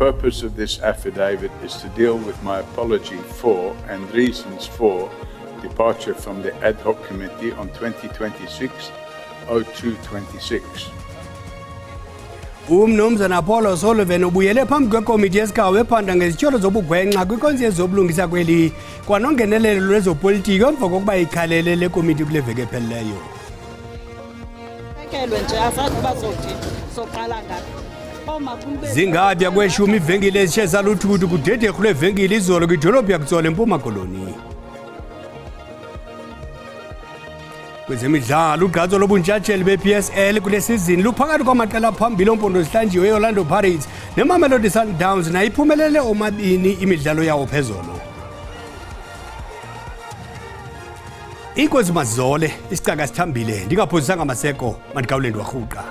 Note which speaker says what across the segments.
Speaker 1: purpose of this affidavit is to deal with my apology for and reasons for departure from the ad hoc committee on 2026-02-26.
Speaker 2: Umnumzana Apollo Sullivan ubuyele phambi kwekomiti yesigaba ephanda ngezityholo zobugwenxa kwikonzi yezobulungisa kweli kwanongenelelo lwezopolitiko emva kokuba ikhalele le komiti kule veki ephelileyo. Zingaphi kweshumi ivenkile ezitshe zaluthuthu kudedekhu lwevenkile izolo kwidolophu yakutsolo eMpuma Koloni. Kwezemidlalo ugqatso lobuntshatsheli be-PSL kule sizini luphakathi kwamaqela aphambili ompondo zihlanjiwe e-Orlando Pirates neMamelodi Sundowns nayo iphumelele omabini imidlalo yawo phezolo. Inkosi Mazole isicaka sithambile ndingaphosisanga Maseko mandikawulendi warhuqa.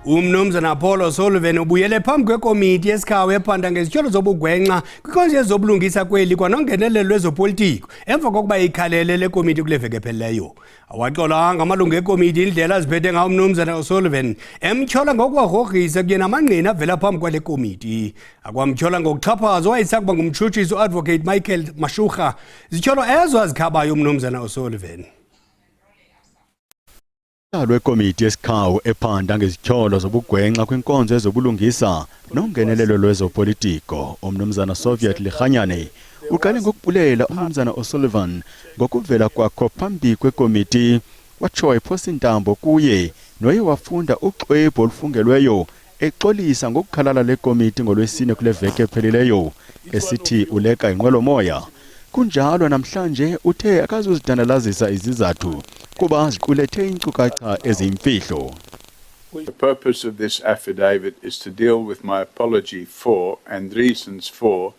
Speaker 2: Umnumzana Apollo Sullivan ubuyele phambi kwekomiti yesikhawu ephanda ngezityholo zobugwenxa kwikonzi yezobulungisa kweli kwanongenelelo lwezopolitiko emva kokuba ikhalele le komiti kule veki ephelileyo. Awaxolanga amalungu ekomiti indlela aziphethe ngayo umnumzana Sullivan emtyhola ngokwagrogrisa kunye namangqina avela phambi kwale komiti. Akwamtyhola ngokuxhaphaza owayesakuba ngumtshutshisi uadvocate Michael Mashugha zityholo ezo azikhabayo umnumzana Sullivan.
Speaker 3: Lwekomiti yesikhawu ephanda ngezityholo zobugwenxa kwinkonzo yezobulungisa nongenelelo lwezopolitiko umnumzana Soviet Lihanyane uqale ngokubulela umnumzana O'Sullivan ngokuvela kwakho phambi kwekomiti watsho wayiphosa intambo kuye noye wafunda uxwebhu olufungelweyo exolisa ngokukhalala lekomiti ngolwesine kule veki ephelileyo esithi uleka inqwelomoya. Kunjalo namhlanje uthe akazuzidandalazisa izizathu kuba ziqulethe inkcukacha eziyimfihlo.
Speaker 1: The purpose of this affidavit is to deal with my apology for and reasons for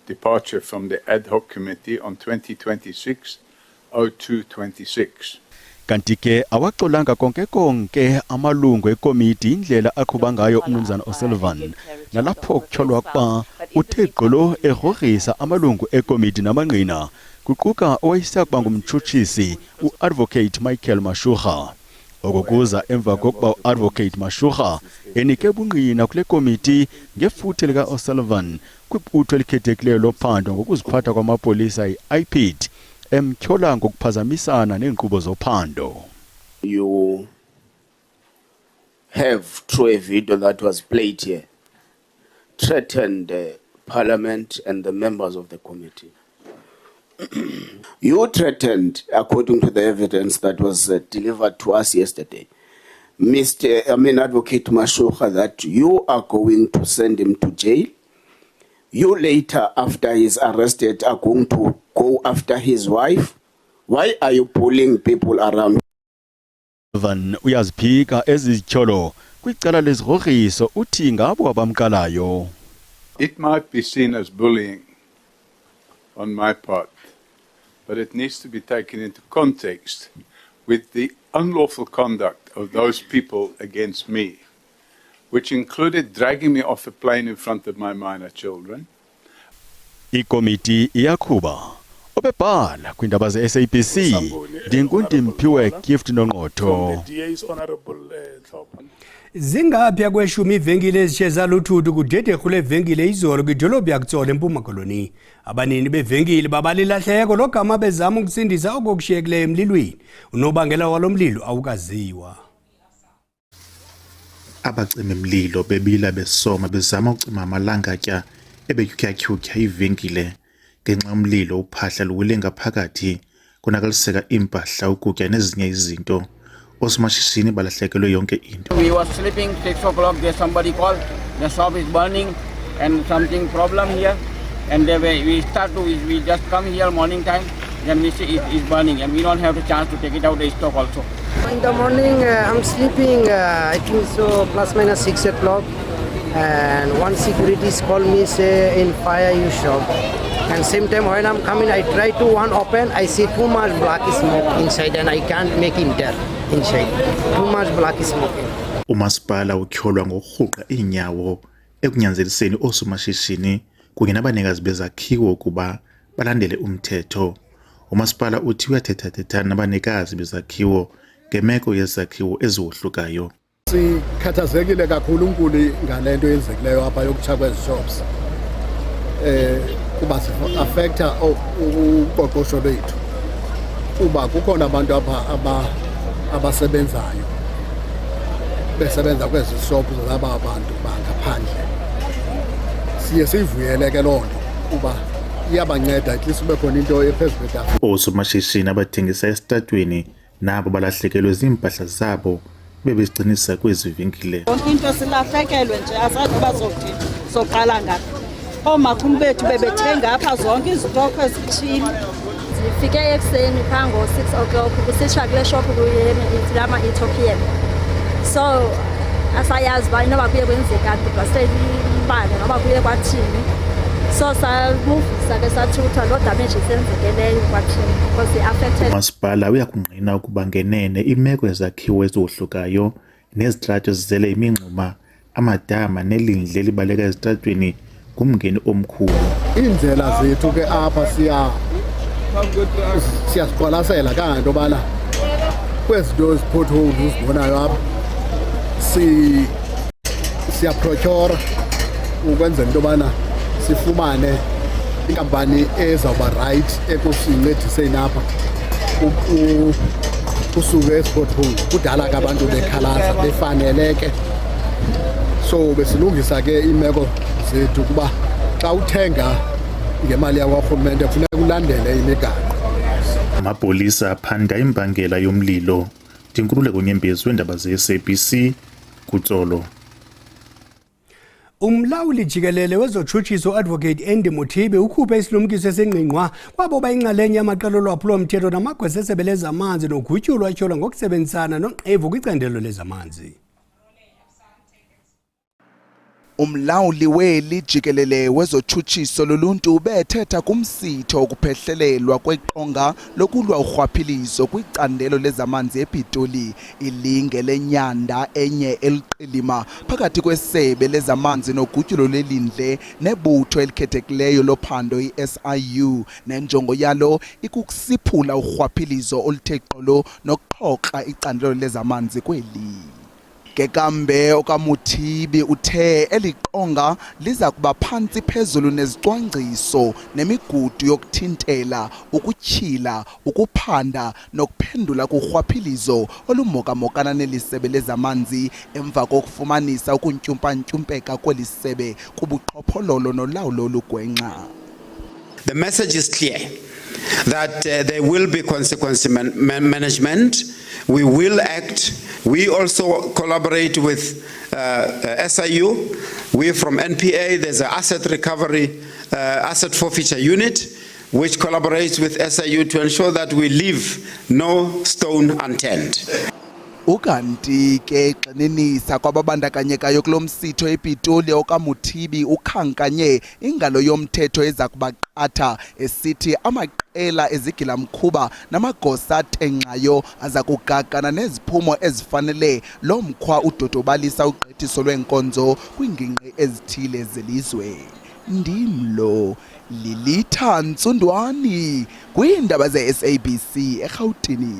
Speaker 1: departure from the ad hoc committee on 2026-02-26.
Speaker 3: Kanti ke awaxolanga konke amalungu ekomiti indlela aqhuba ngayo umnumzana O'Sullivan nalapho kutyholwa ukuba uthe gqolo egrogrisa amalungu ekomiti namangqina kuquka owayesakuba ngumtshutshisi uadvocate Michael Mashugha. Okukuza emva kokuba uadvocate Mashugha enike ubungqina kule komiti ngefuthe lika O'Sullivan kwibutho elikhethekileyo lophando ngokuziphatha kwamapolisa i-IPID emtyhola ngokuphazamisana neenkqubo zophando.
Speaker 4: You have, through a video that was played here, threatened the Parliament and the members of the committee. You threatened, according to the evidence that was delivered to us yesterday, Advocate Mashugha, that you are going to send him to jail. You later, after he's arrested, are going to go after his wife. Why are you pulling people around?
Speaker 3: Van uyaziphika ezityholo kwicala lezigrogriso uthi ngabo abamkalayo.
Speaker 1: It might be seen as bullying on my part, but it needs to be taken into context with the unlawful conduct of those people against me, which included dragging me off a plane in front of my minor children.
Speaker 3: Ikomiti iyakhuba obebhala kwindaba ze-SABC Ndingundimphiwe Gift Nongqotho.
Speaker 2: Zingaphi kweshumi ivenkile ezitshe zaluthuthu kudedekhu levenkile izolo kwidolophu yakutsolo eMpuma Koloni. Abanini bevenkile babalilahleko logama bezama ukusindisa okukushiyekileyo emlilweni. Unobangela walo mlilo awukaziwa.
Speaker 5: Abacima imlilo bebila besoma bezama ukucima amalangatya ebetyukyukyukya ivenkile ngenxa yomlilo uphahla luwele ngaphakathi konakaliseka impahla ukutya nezinye izinto. Osomashishini balahlekelwe yonke into.
Speaker 6: We were sleeping 6 o'clock, there somebody called, the shop is burning and something problem here, and we just come here morning time, then we see it is burning and we don't have the chance to take it out the stock also.
Speaker 7: In the morning I'm sleeping, I think so plus minus 6 o'clock, and one security called me, say in fire you shop. And same time when I'm coming, I try to one open, I see too much black smoke inside and I can't make him there inside. Too much black smoke.
Speaker 5: Umasipala utyholwa ngorhuqa iinyawo ekunyanzeliseni oosomashishini kunye nabanikazi bezakhiwo ukuba balandele umthetho. Umasipala uthi uyathetha-thethana nabanikazi bezakhiwo ngemeko yezakhiwo eziwohlukayo.
Speaker 8: Sikhathazekile kakhulu uNkuli ngalento yenzekileyo apha yokutsha kwezi shops. Kuba affecta uqoqosho lwethu. Kuba kukhona abantu apha abasebenzayo. Besebenza kwezi shops zalaba abantu bangaphandle. Siye sivuyele ke loo nto kuba iyabanceda at least kube khona into ephezulu kwetafula.
Speaker 5: Osomashishini abathengisa esitratweni nabo balahlekelwe zimpahla zabo bebezicinisa kwezi venkile.
Speaker 9: Yonke into silahlekelwe nje asazi bazothi soqala ngaphi. Omakhulu bethu bebethenga apha zonke izitoko ezithile.
Speaker 10: Sifike ekuseni phaa ngo-6 o'clock kusitsha kule shop lama Ethiopian. So asayazi uba inoba kuye kwenzekani kodwa selibale noba kuye kwathini. So samuvisa ke sathutha loo damage isenzekeleyo kwathini because i-affected.
Speaker 5: Umasipala uyakungqina ukuba ngenene imeko ezakhiwo ezohlukayo nezitrato ezizele imingxuma amadama nelindle elibaleka ezitratweni ngumngeni omkhulu.
Speaker 8: Iindlela zethu ke apha siyaziqwalasela kangento yobana kwezi nto potholes uzibonayo apha siyaprotyora ukwenzela into yobana sifumane inkampani ezawuba right ekusincediseni apha kusuke ezi-potholes. Kudala ke abantu bekhalaza befaneleke, so besilungisa ke iimeko zethu kuba xa uthenga ngemali yakwarhulumente kufuneka ulandele imigaqo.
Speaker 5: Amapolisa aphanda imbangela yomlilo. Ndinkululeko Nyembezi weendaba ze-SABC kuTsolo.
Speaker 2: Umlawuli jikelele wezotshutshiso Advocate Andy Mothibe ukhuphe isilumkiso esengqingqwa kwabo bayinxalenye yamaqela olwaphulo-mthetho namagwesa esebe lezamanzi nogutyulo atyholwa ngokusebenzisana noNqevu kwicandelo lezamanzi.
Speaker 11: Umlawuli weli jikelele wezotshutshiso loluntu bethetha kumsitho wokuphehlelelwa kweqonga lokulwa urhwaphilizo kwicandelo lezamanzi ePitoli, ilinge lenyanda enye eliqilima phakathi kwesebe lezamanzi nogutyulo lelindle nebutho elikhethekileyo lophando i-SIU, nenjongo yalo ikukusiphula urhwaphilizo oluthe gqolo nokuxhoxa icandelo lezamanzi kweli. Kekambe okaMothibe uthe eliqonga liza kuba phantsi phezulu nezicwangciso nemigudu yokuthintela, ukutyhila, ukuphanda nokuphendula kurhwaphilizo olumokamokana nelisebe lezamanzi emva kokufumanisa ukuntyumpa-ntyumpeka kweli sebe kubuqhophololo nolawulo olugwenxa.
Speaker 12: The message is clear that there will be consequence management. We will act. We also collaborate with SIU. We from NPA, there's an asset recovery, asset forfeiture unit, which collaborates with SIU to ensure that we leave no stone unturned.
Speaker 11: Ukanti ke xinenisa kwababandakanyekayo kulo msitho ePitoli okaMothibe ukhankanye ingalo yomthetho eza kubaqatha esithi amaqela ezigilamkhuba namagosa athenxayo aza kugagana neziphumo ezifanele lo mkhwa udodobalisa ugqithiso lweenkonzo kwiingingqi ezithile zelizwe. Ndimlo Lilitha Ntsundwani kwiindaba ze-SABC eRhawutini.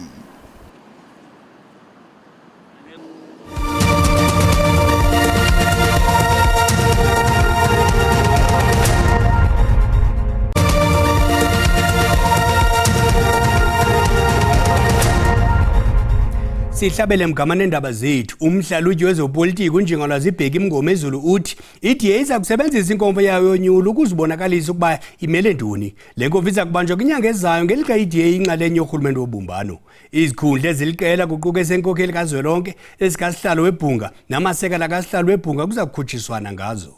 Speaker 2: Sihlabele mgama nendaba zethu. Umhlalutyi wezopolitiko uNjingalwazi Bheki Mngomezulu uthi iDA iza kusebenzisa inkomfa yayo yonyulo ukuzibonakalisa ukuba imele ntoni. Le nkomfa iza kubanjwa kwinyanga ezayo ngelixa iDA inxalenye yorhulumente wobumbano. Izikhundla eziliqela kuquka esenkokheli kazwelonke, ezikasihlalo webhunga namasekela kasihlalo webhunga kuza kukhutshiswana ngazo.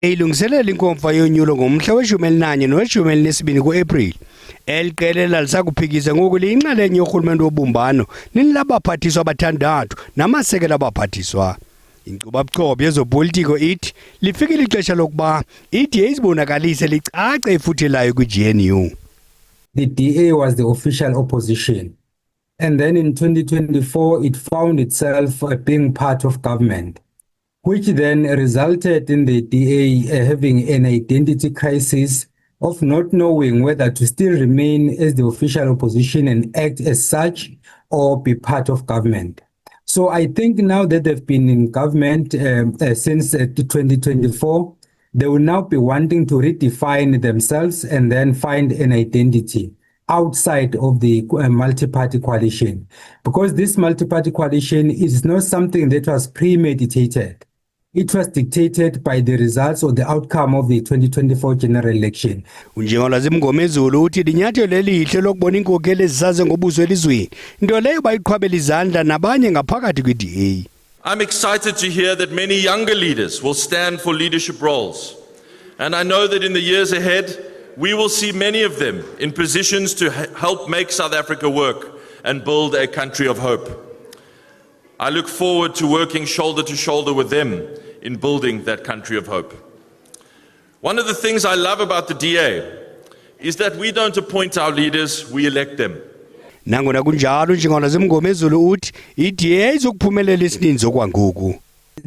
Speaker 2: Ilungiselela inkomfa yonyulo ngomhla we-11 no-12 ku-April. Eliqela lalisakuphikisa ngoku liyinxalenye yorhulumente wobumbano nilabaphathiswa abathandathu namasekela abaphathiswa. Inkcubabuchopho yezopolitiko ithi lifikile ixesha lokuba iDA izibonakalise licace ifuthe layo kwi-GNU.
Speaker 13: The DA was the official opposition, and then in 2024 it found itself being part of government, which then resulted in the DA having an identity crisis of not knowing whether to still remain as the official opposition and act as such, or be part of government. So I think now that they've been in government since 2024, they will now be wanting to redefine themselves and then find an identity outside of the multi-party coalition. Because this multi-party coalition is not something that was premeditated. It was dictated by the results or the outcome of the 2024 general election.
Speaker 2: Unjengolwazi Mngomezulu uthi linyathelo elihle lokubona inkokeli ezisaze ngobuso elizweni nto leyo bayiqhwabela izandla nabanye ngaphakathi kwi-DA.
Speaker 14: I'm excited to hear that many younger leaders will stand for leadership roles. And I know that in the years ahead, we will see many of them in positions to help make South Africa work and build a country of hope. I look forward to working shoulder to shoulder with them in building that country of hope. One of the things I love about the DA is that we don't appoint our leaders, we elect them.
Speaker 2: Nangona kunjalo njengolwazi Mngomezulu uthi i-DA izokuphumelela isininzi okwangoku.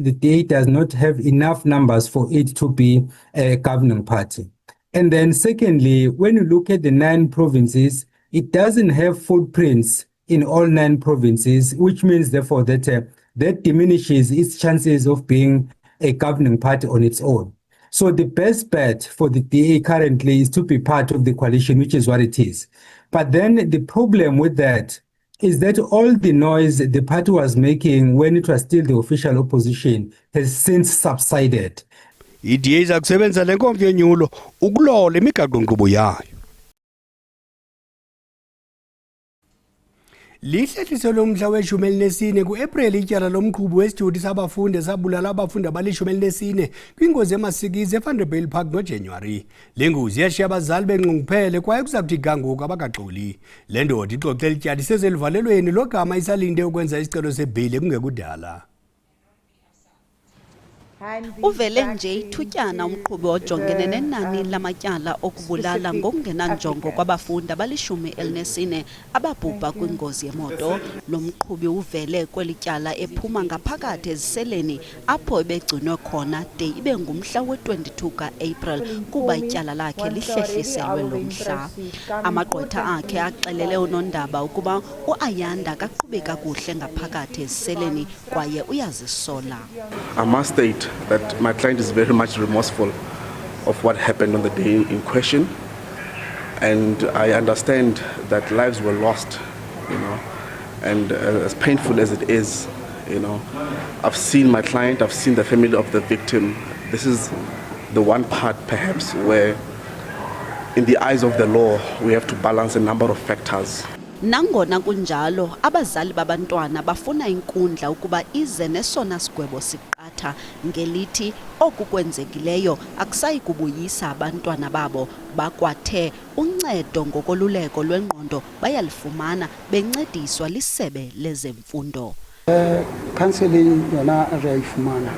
Speaker 13: The DA does not have enough numbers for it to be a governing party. And then secondly, when you look at the 9 provinces, it doesn't have footprints in all 9 provinces, which means therefore that that diminishes its chances of being a governing party on its own. So the best bet for the DA currently is to be part of the coalition, which is what it is. But then the problem with that is that all the noise the party was making when it was still the official opposition has since subsided.
Speaker 2: I-DA iza kusebenza le nkomfa yonyulo ukulola imigaqo-nkqubo yayo. Lihlehliso lomhla we-14 ku-April ityala lomqhubi wesithuthi sabafundi sabulala abafundi abali-14 kwingozi emasikizi eVanderbijl Park ngoJanuwari. Le ngozi yashiya abazali benxunguphele kwaye kuza kuthi gangoku abakaxoli. Le ndoda ixoxela ityala isezelivalelweni logama isalinde ukwenza isicelo sebheyile kungekudala.
Speaker 15: Uvele nje ithutyana umqhubi ojongene nenani lamatyala okubulala ngokungenanjongo kwabafundi abali-14 ababhubha kwingozi yemoto. Lo mqhubi uvele kweli tyala ephuma ngaphakathi eziseleni apho ebegcinwe khona de ibe ngumhla we-22 ka-April kuba ityala lakhe lihlehliselwe lo mhla. Amagqwetha akhe axelele unondaba ukuba uAyanda kaqhubi kakuhle ngaphakathi eziseleni kwaye uyazisola.
Speaker 16: I must state that my client is very much remorseful of what happened on the day in question, and I understand that lives were lost, and as painful as it is, I've seen my client, I've seen the family of the victim. This is the one part perhaps where in the eyes of the law we have to balance a number of factors.
Speaker 15: Nangona kunjalo abazali babantwana bafuna inkundla ukuba ize nesona sigwebo siqatha ngelithi oku kwenzekileyo akusayi kubuyisa abantwana babo bakwathe uncedo ngokoluleko lwengqondo bayalifumana bencediswa lisebe lezemfundo.
Speaker 17: Counseling yona ayifumana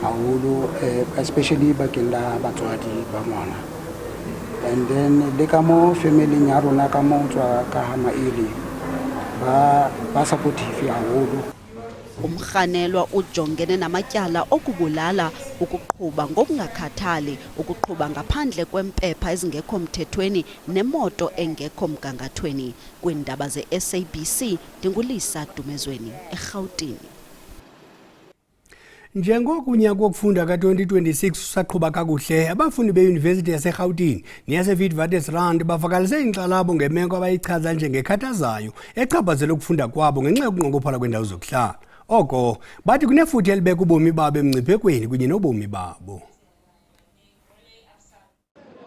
Speaker 17: awulo especially bakeng la batswadi ba ngwana. And then le ka mo family nya rona ka mo tswa ka hama ile ba supportive haholo.
Speaker 15: Umkhanelwa ujongene namatyala okubulala, ukuqhuba ngokungakhathali, ukuqhuba ngaphandle kwempepha ezingekho mthethweni nemoto engekho mgangathweni. Kwindaba ze-SABC ndingulisa Dumezweni eGauteng.
Speaker 2: Njengoku unyaka wokufunda ka-2026 usaqhuba kakuhle, abafundi beYunivesithi yaseGauteng neyaseWitwatersrand bavakalise inkxalabo ngemeko abayichaza njengekhathazayo echaphazela ukufunda kwabo ngenxa yokunqongophala kwendawo zokuhlala. Oko bathi kunefuthe elibeka ubomi babo emngciphekweni kunye nobomi babo.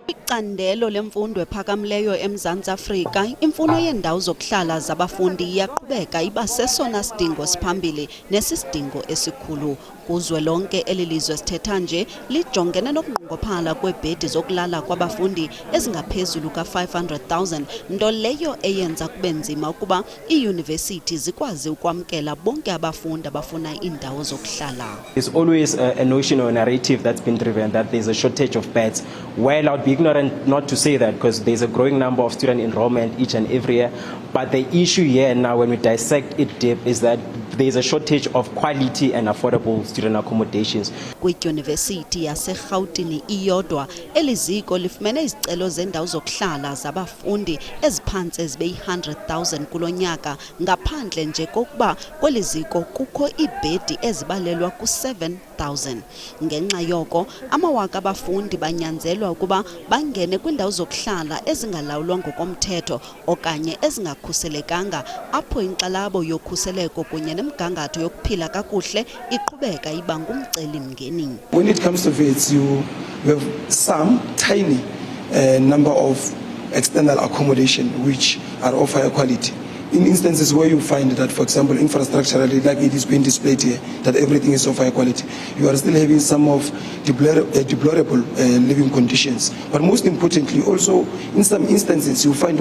Speaker 15: Icandelo lemfundo ephakamileyo eMzantsi Afrika, imfuno yendawo zokuhlala zabafundi iyaqhubeka iba sesona sidingo siphambili nesisidingo esikhulu. Kuzwelonke elilizwe sithetha nje lijongene nokunqongophala kweebhedi zokulala kwabafundi ezingaphezulu ka-500,000, nto leyo eyenza kube nzima ukuba iiyunivesithi zikwazi ukwamkela bonke abafundi abafuna iindawo zokuhlala.
Speaker 18: There's always a notion or a narrative that's been driven that there's a shortage of beds. Well, I'd be ignorant not to say that because there's a growing number of student enrollment each and every year. But the issue here now when we dissect it deep is that there's a shortage of quality and affordable student accommodations.
Speaker 15: Kwidyunivesithi yaseRhawutini iyodwa eliziko lifumene izicelo zendawo zokuhlala zabafundi eziphantse zibe yi-100,000 kulo nyaka, ngaphandle nje kokuba kweli ziko kukho iibhedi ezibalelwa ku-7,000. Ngenxa yoko amawaka abafundi banyanzelwa ukuba bangene kwiindawo zokuhlala ezingalawulwa ngokomthetho okanye ezingakhuselekanga, apho inkxalabo yokhuseleko kunye nemigangatho yokuphila kakuhle iqhubeka iba ngumcelimngeni.
Speaker 19: When it comes to vets, you have some tiny number of external accommodation which are of higher quality. In instances where you find that, for example, infrastructurally, like it is being displayed here, that everything is of high quality, you are still having some of deplorable living conditions. But most importantly, also, in some instances, you find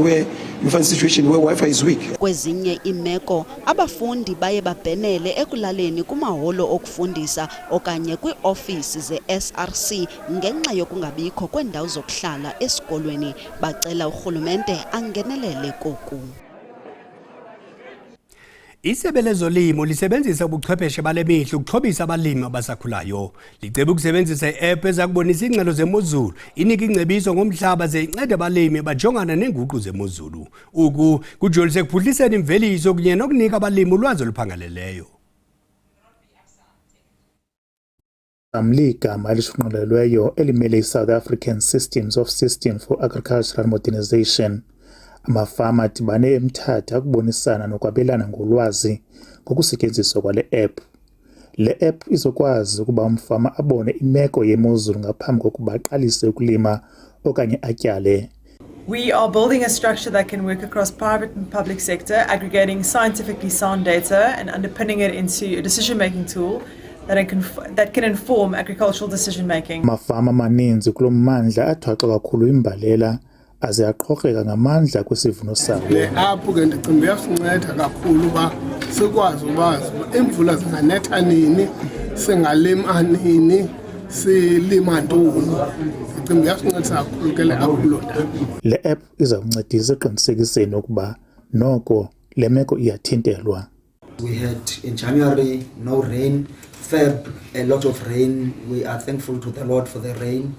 Speaker 19: situation where Wi-Fi is weak.
Speaker 15: Kwezinye imeko, abafundi baye babhenele ekulaleni kumaholo okufundisa okanye kwi-ofisi ze-SRC ngenxa yokungabikho kwendawo zokuhlala esikolweni. Bacela urhulumente angenelele koku.
Speaker 2: Isebe lezolimo lisebenzisa ubuchwepheshe bale mihla ukuxhobisa abalimi abasakhulayo. Liceba ukusebenzisa i-app ezakubonisa ingxelo zemozulu, inika ingcebiso ngomhlaba ze incede abalimi abajongana nenguqu zemozulu. Uku kujolise kuphuhliseni imveliso kunye nokunika abalimi ulwazi oluphangaleleyo.
Speaker 5: Ligama elishunqulelweyo elimele i-South African Systems of System for Agricultural Modernization. Amafama adibane eMthatha ukubonisana nokwabelana ngolwazi ngokusetyenziswa kwale app. Le app izokwazi ukuba umfama abone imeko yemozulu ngaphambi kokuba aqalise ukulima okanye atyale.
Speaker 20: We are building a structure that can work across private and public sector, aggregating scientifically sound data and underpinning it into a decision-making tool that can inform agricultural decision-making.
Speaker 5: Amafama amaninzi kulo mmandla athwaxa kakhulu imbalela aze aqhokreka ngamandla kwisivuno sabo.
Speaker 8: Le app ke ndicinga iyasinceda kakhulu uba sikwazi ukwazi imvula zinganetha nini, singalima nini, silima ntoni. Ndicinga iyasinceda kakhulu ke le app lona.
Speaker 5: Le app izawuncedisa eqinisekiseni ukuba noko le meko iyathintelwa.
Speaker 21: We had in January no rain, Feb a lot of rain. We are thankful to the Lord for the rain.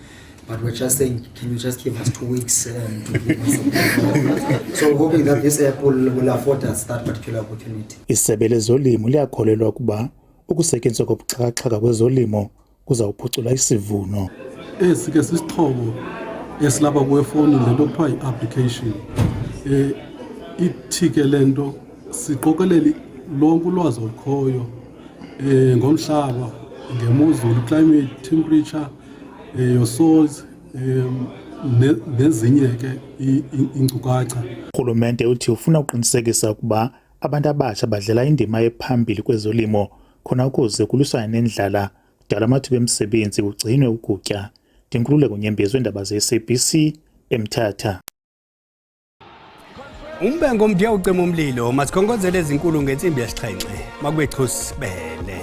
Speaker 21: But we're just saying, can you just give us 2 weeks to give us some So hoping that this app will afford us that particular opportunity.
Speaker 5: Isebe lezolimo liyakholelwa ukuba ukusetyenziswa kobuxhakaxhaka kwezolimo kuzawuphucula isivuno.
Speaker 22: Esi ke sisixhobo esilapha kwefowuni lento kuthiwa yi-application. Ithi ke lento siqokelele lonke ulwazi olukhoyo ngomhlaba, ngemozulu, climate, temperature, your soils, nezinye ke inkcukacha.
Speaker 5: Urhulumente uthi ufuna uqinisekisa ukuba abantu abasha badlala indima ephambili kwezolimo khona ukuze kuliswane nendlala, kudala amathuba emisebenzi, kugcinwe ukutya. Ndinkululeko Nyembezi weendaba ze-SABC eMthatha.
Speaker 2: Umbengo mdiya ucima umlilo, masikhonkozele ezinkulu ngentsimbi yesixhenxe. Makwethu sibele.